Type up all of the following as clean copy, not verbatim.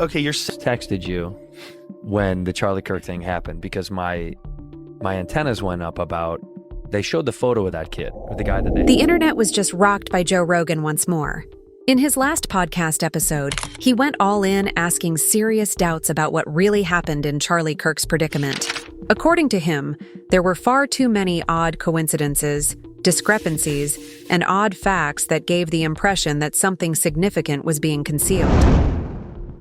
Okay, you're Texted you when the Charlie Kirk thing happened because my antennas went up about they showed the photo of that kid, or the guy that they... The internet was just rocked by Joe Rogan once more. In his last podcast episode, he went all in, asking serious doubts about what really happened in Charlie Kirk's predicament. According to him, there were far too many odd coincidences, discrepancies, and odd facts that gave the impression that something significant was being concealed.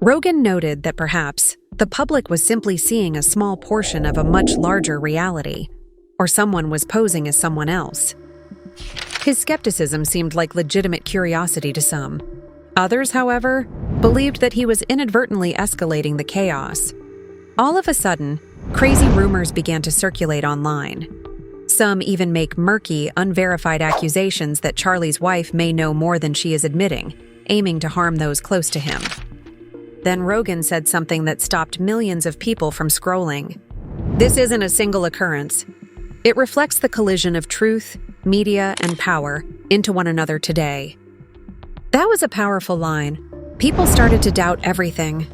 Rogan noted that perhaps the public was simply seeing a small portion of a much larger reality, or someone was posing as someone else. His skepticism seemed like legitimate curiosity to some. Others, however, believed that he was inadvertently escalating the chaos. All of a sudden, crazy rumors began to circulate online. Some even make murky, unverified accusations that Charlie's wife may know more than she is admitting, aiming to harm those close to him. Then Rogan said something that stopped millions of people from scrolling. This isn't a single occurrence. It reflects the collision of truth, media, and power into one another today. That was a powerful line. People started to doubt everything.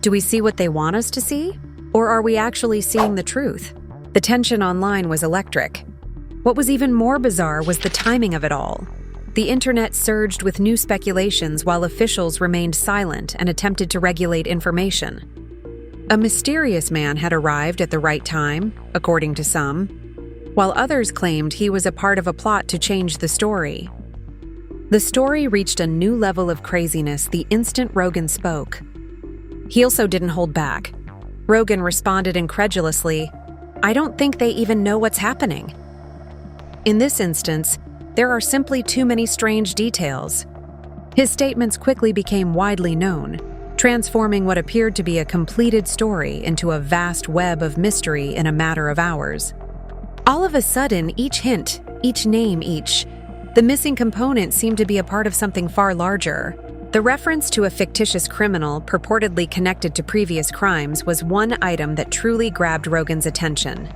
Do we see what they want us to see? Or are we actually seeing the truth? The tension online was electric. What was even more bizarre was the timing of it all. The internet surged with new speculations while officials remained silent and attempted to regulate information. A mysterious man had arrived at the right time, according to some, while others claimed he was a part of a plot to change the story. The story reached a new level of craziness the instant Rogan spoke. He also didn't hold back. Rogan responded incredulously, "I don't think they even know what's happening." In this instance, there are simply too many strange details. His statements quickly became widely known, transforming what appeared to be a completed story into a vast web of mystery in a matter of hours. All of a sudden, each hint, each name, the missing component seemed to be a part of something far larger. The reference to a fictitious criminal purportedly connected to previous crimes was one item that truly grabbed Rogan's attention.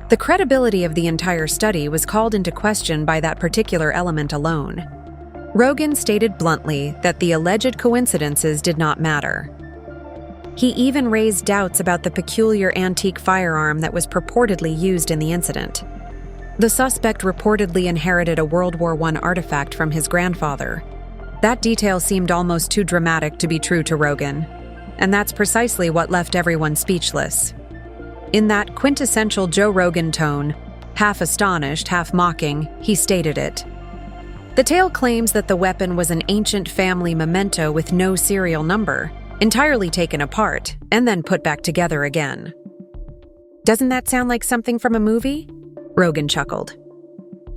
The credibility of the entire study was called into question by that particular element alone. Rogan stated bluntly that the alleged coincidences did not matter. He even raised doubts about the peculiar antique firearm that was purportedly used in the incident. The suspect reportedly inherited a World War I artifact from his grandfather. That detail seemed almost too dramatic to be true to Rogan, and that's precisely what left everyone speechless. In that quintessential Joe Rogan tone, half astonished, half mocking, he stated it. The tale claims that the weapon was an ancient family memento with no serial number, entirely taken apart, and then put back together again. Doesn't that sound like something from a movie? Rogan chuckled.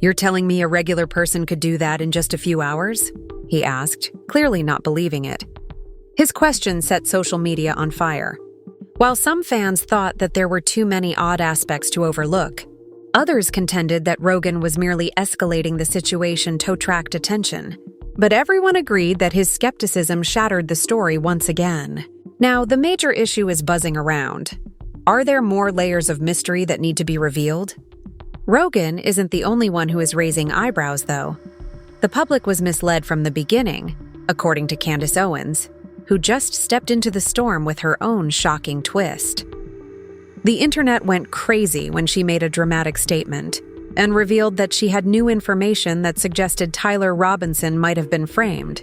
You're telling me a regular person could do that in just a few hours? He asked, clearly not believing it. His question set social media on fire. While some fans thought that there were too many odd aspects to overlook, others contended that Rogan was merely escalating the situation to attract attention. But everyone agreed that his skepticism shattered the story once again. Now, the major issue is buzzing around. Are there more layers of mystery that need to be revealed? Rogan isn't the only one who is raising eyebrows, though. The public was misled from the beginning, according to Candace Owens, who just stepped into the storm with her own shocking twist. The internet went crazy when she made a dramatic statement and revealed that she had new information that suggested Tyler Robinson might have been framed.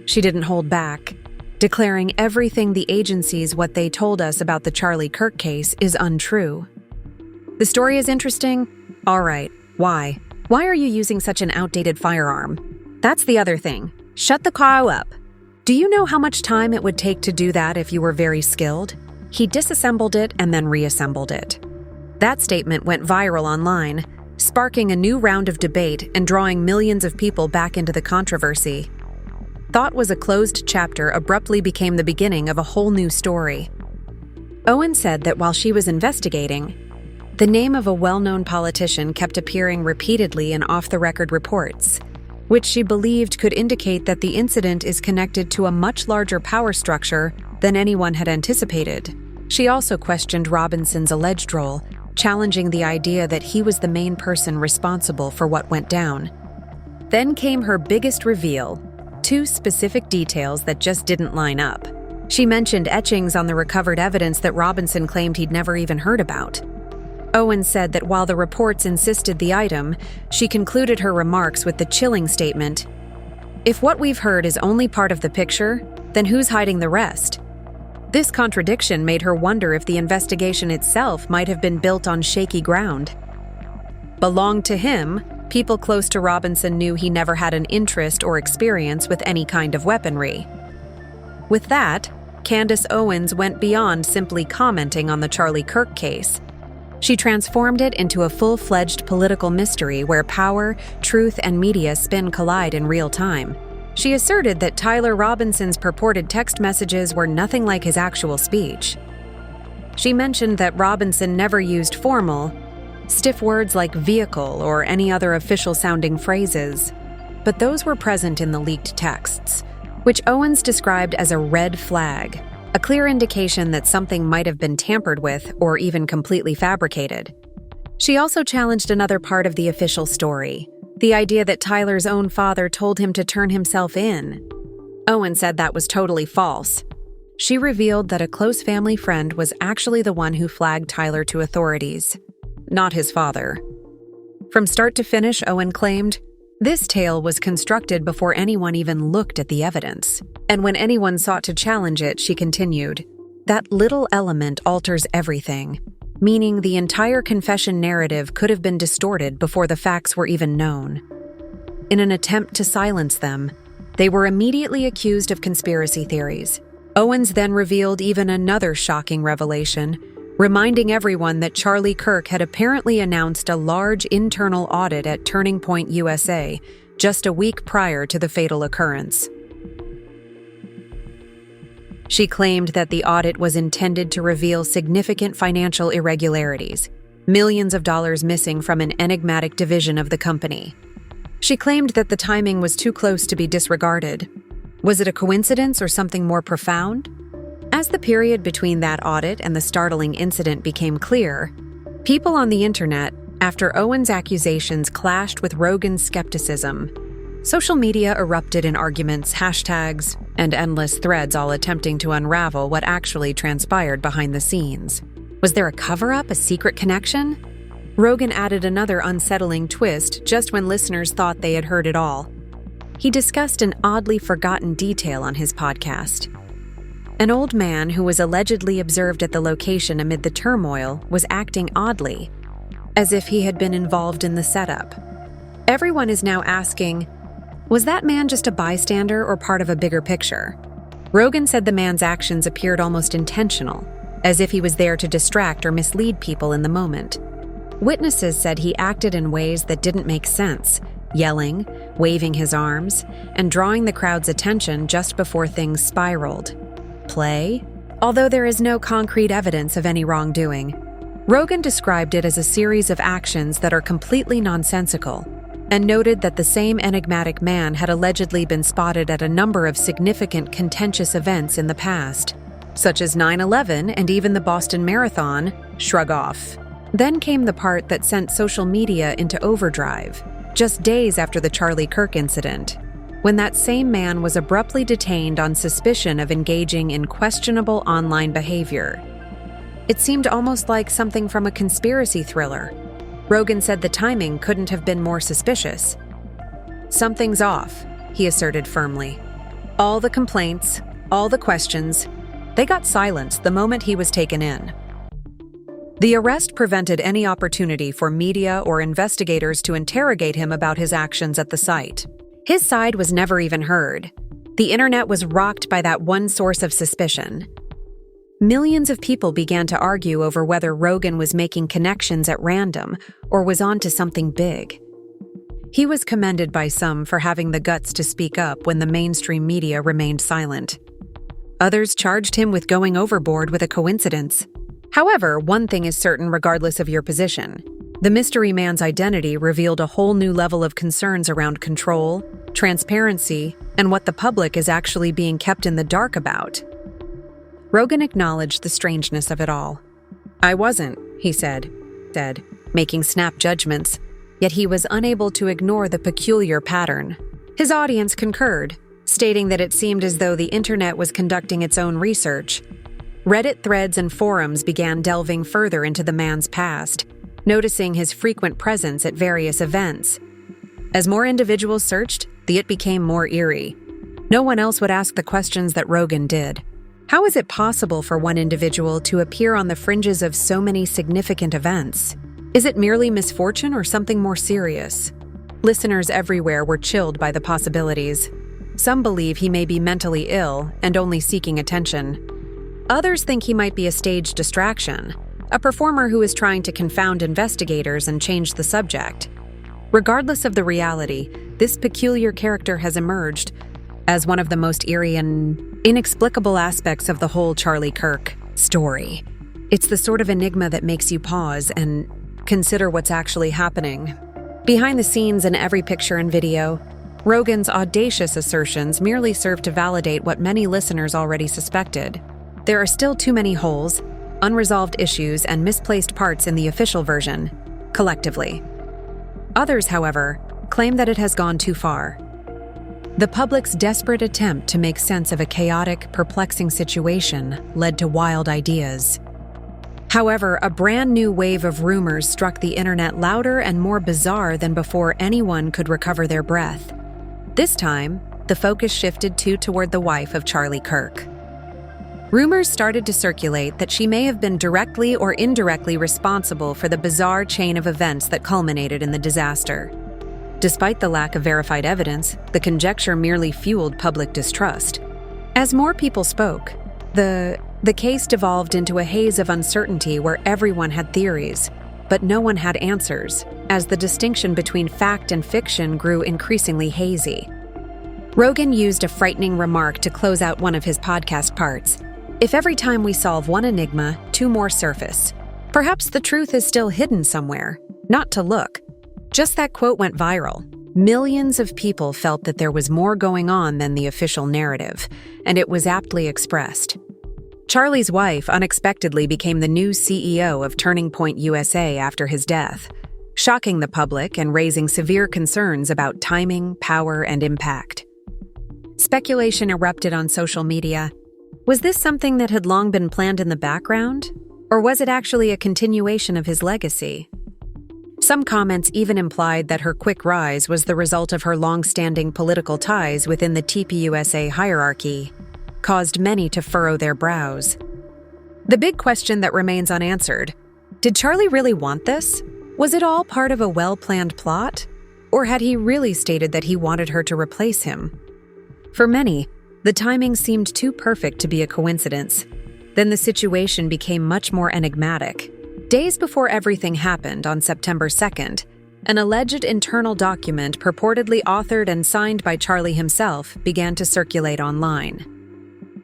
She didn't hold back, declaring everything the agencies what they told us about the Charlie Kirk case is untrue. The story is interesting? All right, why? Why are you using such an outdated firearm? That's the other thing. Shut the cow up. Do you know how much time it would take to do that if you were very skilled? He disassembled it and then reassembled it. That statement went viral online, sparking a new round of debate and drawing millions of people back into the controversy. Thought was a closed chapter abruptly became the beginning of a whole new story. Owen said that while she was investigating, the name of a well-known politician kept appearing repeatedly in off-the-record reports, which she believed could indicate that the incident is connected to a much larger power structure than anyone had anticipated. She also questioned Robinson's alleged role, challenging the idea that he was the main person responsible for what went down. Then came her biggest reveal, two specific details that just didn't line up. She mentioned etchings on the recovered evidence that Robinson claimed he'd never even heard about. Owens said that while the reports insisted the item, she concluded her remarks with the chilling statement, "If what we've heard is only part of the picture, then who's hiding the rest?" This contradiction made her wonder if the investigation itself might have been built on shaky ground. Belonged to him, people close to Robinson knew he never had an interest or experience with any kind of weaponry. With that, Candace Owens went beyond simply commenting on the Charlie Kirk case. She transformed it into a full-fledged political mystery where power, truth, and media spin collide in real time. She asserted that Tyler Robinson's purported text messages were nothing like his actual speech. She mentioned that Robinson never used formal, stiff words like vehicle or any other official-sounding phrases, but those were present in the leaked texts, which Owens described as a red flag, a clear indication that something might have been tampered with or even completely fabricated. She also challenged another part of the official story, the idea that Tyler's own father told him to turn himself in. Owens said that was totally false. She revealed that a close family friend was actually the one who flagged Tyler to authorities, not his father. From start to finish, Owen claimed, this tale was constructed before anyone even looked at the evidence. And when anyone sought to challenge it, she continued, that little element alters everything, meaning the entire confession narrative could have been distorted before the facts were even known. In an attempt to silence them, they were immediately accused of conspiracy theories. Owens then revealed even another shocking revelation, reminding everyone that Charlie Kirk had apparently announced a large internal audit at Turning Point USA just a week prior to the fatal occurrence. She claimed that the audit was intended to reveal significant financial irregularities, millions of dollars missing from an enigmatic division of the company. She claimed that the timing was too close to be disregarded. Was it a coincidence or something more profound? As the period between that audit and the startling incident became clear, people on the internet, after Owens' accusations clashed with Rogan's skepticism, social media erupted in arguments, hashtags, and endless threads, all attempting to unravel what actually transpired behind the scenes. Was there a cover-up, a secret connection? Rogan added another unsettling twist just when listeners thought they had heard it all. He discussed an oddly forgotten detail on his podcast. An old man who was allegedly observed at the location amid the turmoil was acting oddly, as if he had been involved in the setup. Everyone is now asking, was that man just a bystander or part of a bigger picture? Rogan said the man's actions appeared almost intentional, as if he was there to distract or mislead people in the moment. Witnesses said he acted in ways that didn't make sense, yelling, waving his arms, and drawing the crowd's attention just before things spiraled. Play? Although there is no concrete evidence of any wrongdoing, Rogan described it as a series of actions that are completely nonsensical, and noted that the same enigmatic man had allegedly been spotted at a number of significant contentious events in the past, such as 9/11 and even the Boston Marathon. Shrug off. Then came the part that sent social media into overdrive, just days after the Charlie Kirk incident, when that same man was abruptly detained on suspicion of engaging in questionable online behavior. It seemed almost like something from a conspiracy thriller. Rogan said the timing couldn't have been more suspicious. Something's off, he asserted firmly. All the complaints, all the questions, they got silenced the moment he was taken in. The arrest prevented any opportunity for media or investigators to interrogate him about his actions at the site. His side was never even heard. The internet was rocked by that one source of suspicion. Millions of people began to argue over whether Rogan was making connections at random or was onto something big. He was commended by some for having the guts to speak up when the mainstream media remained silent. Others charged him with going overboard with a coincidence. However, one thing is certain regardless of your position. The mystery man's identity revealed a whole new level of concerns around control, transparency, and what the public is actually being kept in the dark about. Rogan acknowledged the strangeness of it all. I wasn't, he said, making snap judgments, yet he was unable to ignore the peculiar pattern. His audience concurred. stating that it seemed as though the internet was conducting its own research. Reddit threads and forums began delving further into the man's past, noticing his frequent presence at various events. As more individuals searched, it became more eerie. No one else would ask the questions that Rogan did. How is it possible for one individual to appear on the fringes of so many significant events? Is it merely misfortune or something more serious? Listeners everywhere were chilled by the possibilities. Some believe he may be mentally ill and only seeking attention. Others think he might be a stage distraction, a performer who is trying to confound investigators and change the subject. Regardless of the reality, this peculiar character has emerged as one of the most eerie and inexplicable aspects of the whole Charlie Kirk story. It's the sort of enigma that makes you pause and consider what's actually happening. Behind the scenes in every picture and video, Rogan's audacious assertions merely serve to validate what many listeners already suspected. There are still too many holes, unresolved issues, and misplaced parts in the official version, collectively. Others, however, claim that it has gone too far. The public's desperate attempt to make sense of a chaotic, perplexing situation led to wild ideas. However, a brand new wave of rumors struck the internet louder and more bizarre than before anyone could recover their breath. This time, the focus shifted toward the wife of Charlie Kirk. Rumors started to circulate that she may have been directly or indirectly responsible for the bizarre chain of events that culminated in the disaster. Despite the lack of verified evidence, the conjecture merely fueled public distrust. As more people spoke, the case devolved into a haze of uncertainty where everyone had theories, but no one had answers, as the distinction between fact and fiction grew increasingly hazy. Rogan used a frightening remark to close out one of his podcast parts. If every time we solve one enigma, two more surface. Perhaps the truth is still hidden somewhere, not to look. Just that quote went viral. Millions of people felt that there was more going on than the official narrative, and it was aptly expressed. Charlie's wife unexpectedly became the new CEO of Turning Point USA after his death, shocking the public and raising severe concerns about timing, power, and impact. Speculation erupted on social media. Was this something that had long been planned in the background? Or was it actually a continuation of his legacy? Some comments even implied that her quick rise was the result of her long-standing political ties within the TPUSA hierarchy, caused many to furrow their brows. The big question that remains unanswered: did Charlie really want this? Was it all part of a well-planned plot? Or had he really stated that he wanted her to replace him? For many, the timing seemed too perfect to be a coincidence. Then the situation became much more enigmatic. Days before everything happened, on September 2nd, an alleged internal document purportedly authored and signed by Charlie himself began to circulate online.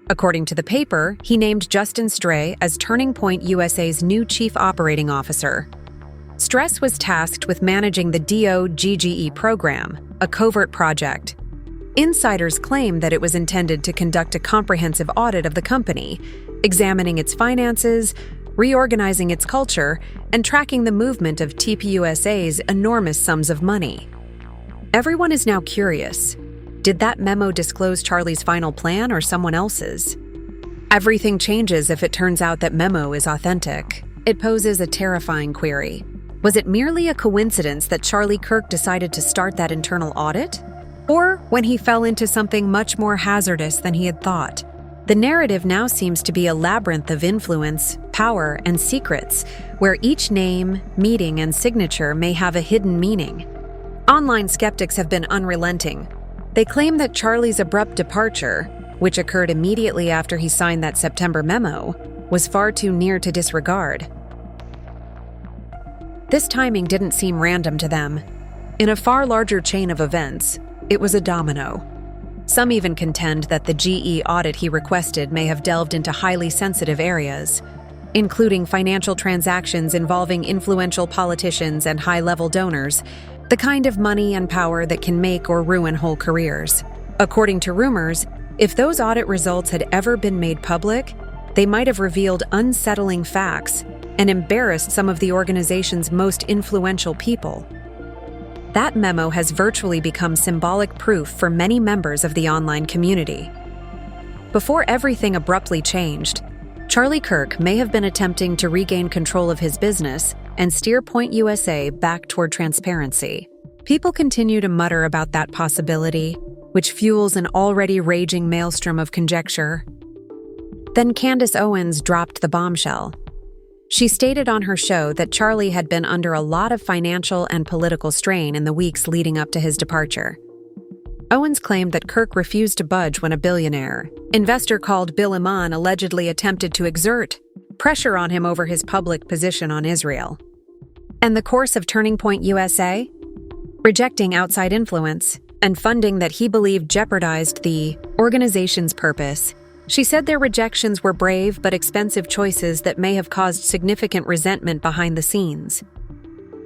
According to the paper, he named Justin Stray as Turning Point USA's new chief operating officer. Stress was tasked with managing the DOGGE program, a covert project. Insiders claim that it was intended to conduct a comprehensive audit of the company, examining its finances, reorganizing its culture, and tracking the movement of TPUSA's enormous sums of money. Everyone is now curious. Did that memo disclose Charlie's final plan or someone else's? Everything changes if it turns out that memo is authentic. It poses a terrifying query. Was it merely a coincidence that Charlie Kirk decided to start that internal audit? Or when he fell into something much more hazardous than he had thought? The narrative now seems to be a labyrinth of influence, power, and secrets, where each name, meeting, and signature may have a hidden meaning. Online skeptics have been unrelenting. They claim that Charlie's abrupt departure, which occurred immediately after he signed that September memo, was far too near to disregard. This timing didn't seem random to them. In a far larger chain of events, it was a domino. Some even contend that the GE audit he requested may have delved into highly sensitive areas, including financial transactions involving influential politicians and high-level donors, the kind of money and power that can make or ruin whole careers. According to rumors, if those audit results had ever been made public, they might have revealed unsettling facts and embarrassed some of the organization's most influential people. that memo has virtually become symbolic proof for many members of the online community. Before everything abruptly changed, Charlie Kirk may have been attempting to regain control of his business and steer Point USA back toward transparency. People continue to mutter about that possibility, which fuels an already raging maelstrom of conjecture. Then Candace Owens dropped the bombshell. She stated on her show that Charlie had been under a lot of financial and political strain in the weeks leading up to his departure. Owens claimed that Kirk refused to budge when a billionaire, investor called Bill Iman, allegedly attempted to exert pressure on him over his public position on Israel. And the course of Turning Point USA? Rejecting outside influence and funding that he believed jeopardized the organization's purpose. She said their rejections were brave but expensive choices that may have caused significant resentment behind the scenes.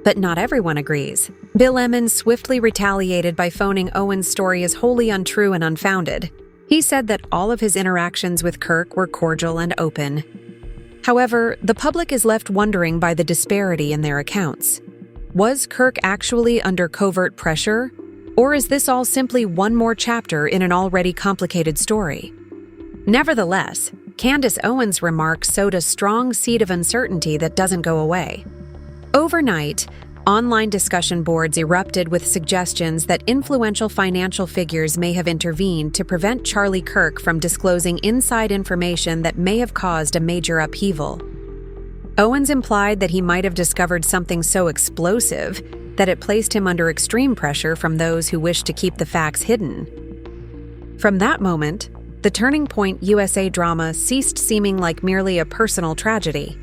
But not everyone agrees. Bill Emmons swiftly retaliated by phoning Owens' story as wholly untrue and unfounded. He said that all of his interactions with Kirk were cordial and open. However, the public is left wondering by the disparity in their accounts. Was Kirk actually under covert pressure? Or is this all simply one more chapter in an already complicated story? Nevertheless, Candace Owens' remarks sowed a strong seed of uncertainty that doesn't go away. Overnight, online discussion boards erupted with suggestions that influential financial figures may have intervened to prevent Charlie Kirk from disclosing inside information that may have caused a major upheaval. Owens implied that he might have discovered something so explosive that it placed him under extreme pressure from those who wished to keep the facts hidden. From that moment, the Turning Point USA drama ceased seeming like merely a personal tragedy.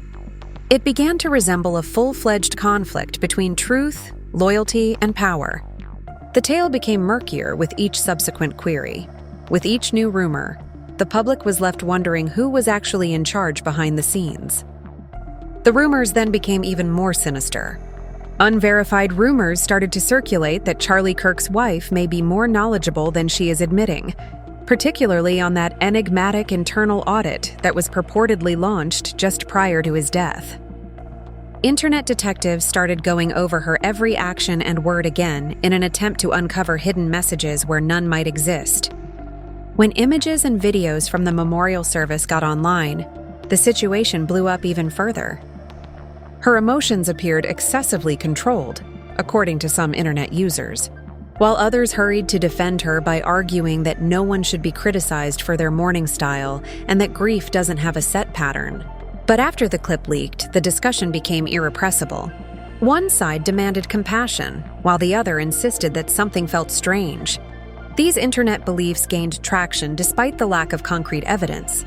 It began to resemble a full-fledged conflict between truth, loyalty, and power. The tale became murkier with each subsequent query. With each new rumor, the public was left wondering who was actually in charge behind the scenes. The rumors then became even more sinister. Unverified rumors started to circulate that Charlie Kirk's wife may be more knowledgeable than she is admitting, particularly on that enigmatic internal audit that was purportedly launched just prior to his death. Internet detectives started going over her every action and word again in an attempt to uncover hidden messages where none might exist. When images and videos from the memorial service got online, the situation blew up even further. Her emotions appeared excessively controlled, according to some internet users, while others hurried to defend her by arguing that no one should be criticized for their mourning style and that grief doesn't have a set pattern. But after the clip leaked, the discussion became irrepressible. One side demanded compassion, while the other insisted that something felt strange. These internet beliefs gained traction despite the lack of concrete evidence.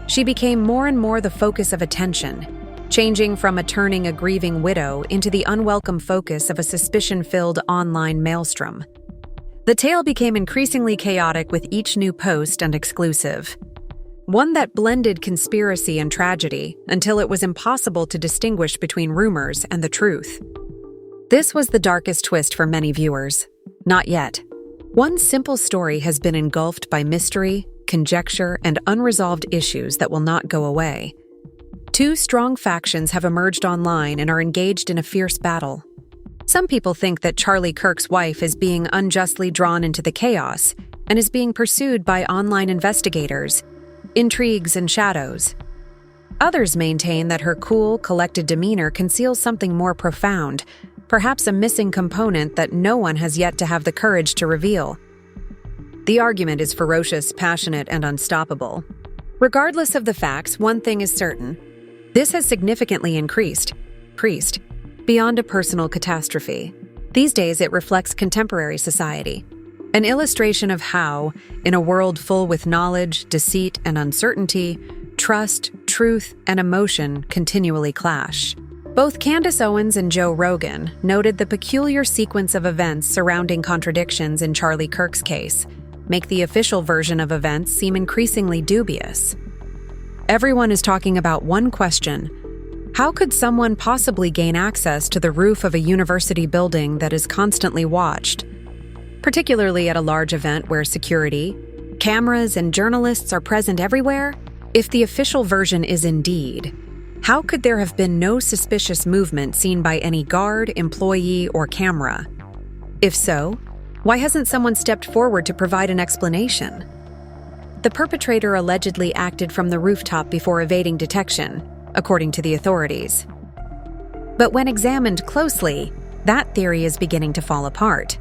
She became more and more the focus of attention, changing from a grieving widow into the unwelcome focus of a suspicion-filled online maelstrom. The tale became increasingly chaotic with each new post and exclusive, one that blended conspiracy and tragedy until it was impossible to distinguish between rumors and the truth. This was the darkest twist for many viewers. Not yet. One simple story has been engulfed by mystery, conjecture, and unresolved issues that will not go away. Two strong factions have emerged online and are engaged in a fierce battle. Some people think that Charlie Kirk's wife is being unjustly drawn into the chaos and is being pursued by online investigators, intrigues, and shadows. Others maintain that her cool, collected demeanor conceals something more profound, perhaps a missing component that no one has yet to have the courage to reveal. The argument is ferocious, passionate, and unstoppable. Regardless of the facts, one thing is certain. This has significantly increased beyond a personal catastrophe. These days, it reflects contemporary society, an illustration of how, in a world full with knowledge, deceit, and uncertainty, trust, truth, and emotion continually clash. Both Candace Owens and Joe Rogan noted the peculiar sequence of events surrounding contradictions in Charlie Kirk's case, make the official version of events seem increasingly dubious. Everyone is talking about one question: how could someone possibly gain access to the roof of a university building that is constantly watched, particularly at a large event where security, cameras, and journalists are present everywhere? If the official version is indeed, how could there have been no suspicious movement seen by any guard, employee, or camera? If so, why hasn't someone stepped forward to provide an explanation? The perpetrator allegedly acted from the rooftop before evading detection, according to the authorities. But when examined closely, that theory is beginning to fall apart.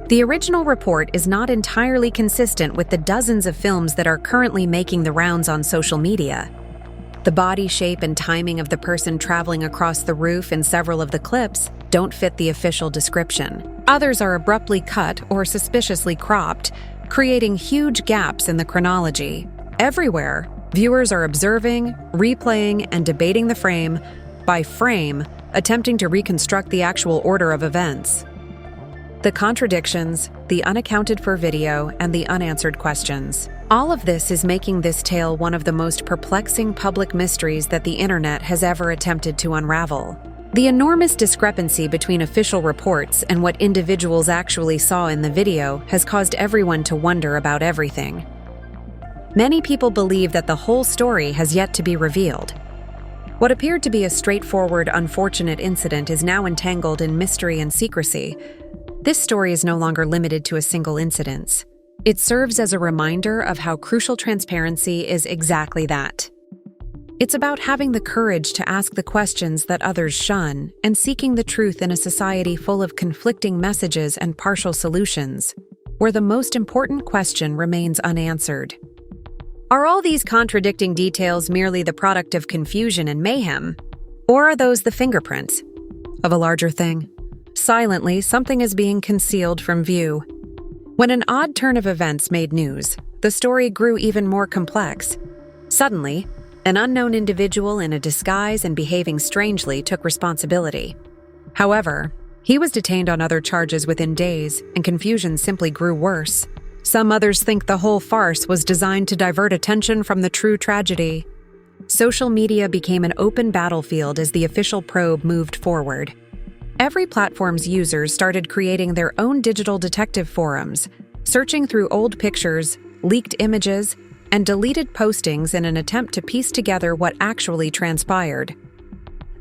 The original report is not entirely consistent with the dozens of films that are currently making the rounds on social media. The body shape and timing of the person traveling across the roof in several of the clips don't fit the official description. Others are abruptly cut or suspiciously cropped, creating huge gaps in the chronology. Everywhere, viewers are observing, replaying, and debating the frame by frame, attempting to reconstruct the actual order of events. The contradictions, the unaccounted-for video, and the unanswered questions. All of this is making this tale one of the most perplexing public mysteries that the internet has ever attempted to unravel. The enormous discrepancy between official reports and what individuals actually saw in the video has caused everyone to wonder about everything. Many people believe that the whole story has yet to be revealed. What appeared to be a straightforward, unfortunate incident is now entangled in mystery and secrecy. This story is no longer limited to a single incident. It serves as a reminder of how crucial transparency is exactly that. It's about having the courage to ask the questions that others shun and seeking the truth in a society full of conflicting messages and partial solutions, where the most important question remains unanswered. Are all these contradicting details merely the product of confusion and mayhem, or are those the fingerprints of a larger thing? Silently, something is being concealed from view. When an odd turn of events made news, the story grew even more complex. Suddenly, an unknown individual in a disguise and behaving strangely took responsibility. However, he was detained on other charges within days, and confusion simply grew worse. Some others think the whole farce was designed to divert attention from the true tragedy. Social media became an open battlefield as the official probe moved forward. Every platform's users started creating their own digital detective forums, searching through old pictures, leaked images, and deleted postings in an attempt to piece together what actually transpired.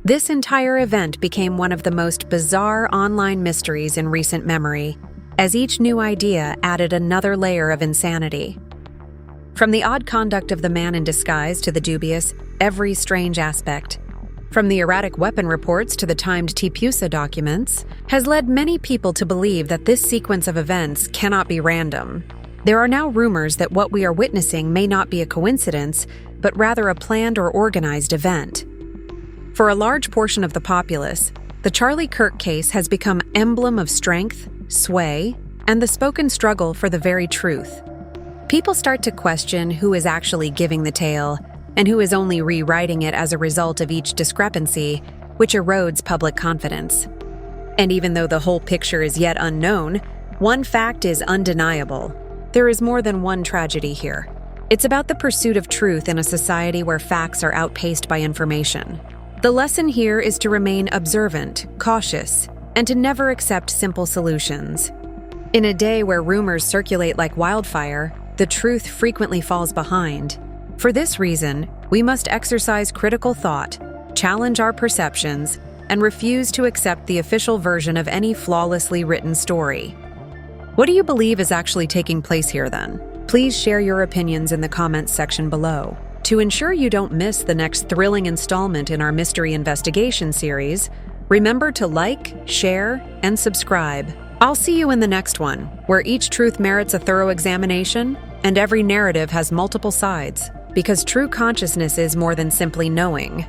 This entire event became one of the most bizarre online mysteries in recent memory, as each new idea added another layer of insanity. From the odd conduct of the man in disguise to the dubious, every strange aspect, from the erratic weapon reports to the timed TPUSA documents, has led many people to believe that this sequence of events cannot be random. There are now rumors that what we are witnessing may not be a coincidence, but rather a planned or organized event. For a large portion of the populace, the Charlie Kirk case has become an emblem of strength, sway, and the spoken struggle for the very truth. People start to question who is actually giving the tale, and who is only rewriting it as a result of each discrepancy, which erodes public confidence. And even though the whole picture is yet unknown, one fact is undeniable. There is more than one tragedy here. It's about the pursuit of truth in a society where facts are outpaced by information. The lesson here is to remain observant, cautious, and to never accept simple solutions. In a day where rumors circulate like wildfire, the truth frequently falls behind. For this reason, we must exercise critical thought, challenge our perceptions, and refuse to accept the official version of any flawlessly written story. What do you believe is actually taking place here then? Please share your opinions in the comments section below. To ensure you don't miss the next thrilling installment in our mystery investigation series, remember to like, share, and subscribe. I'll see you in the next one, where each truth merits a thorough examination and every narrative has multiple sides. Because true consciousness is more than simply knowing.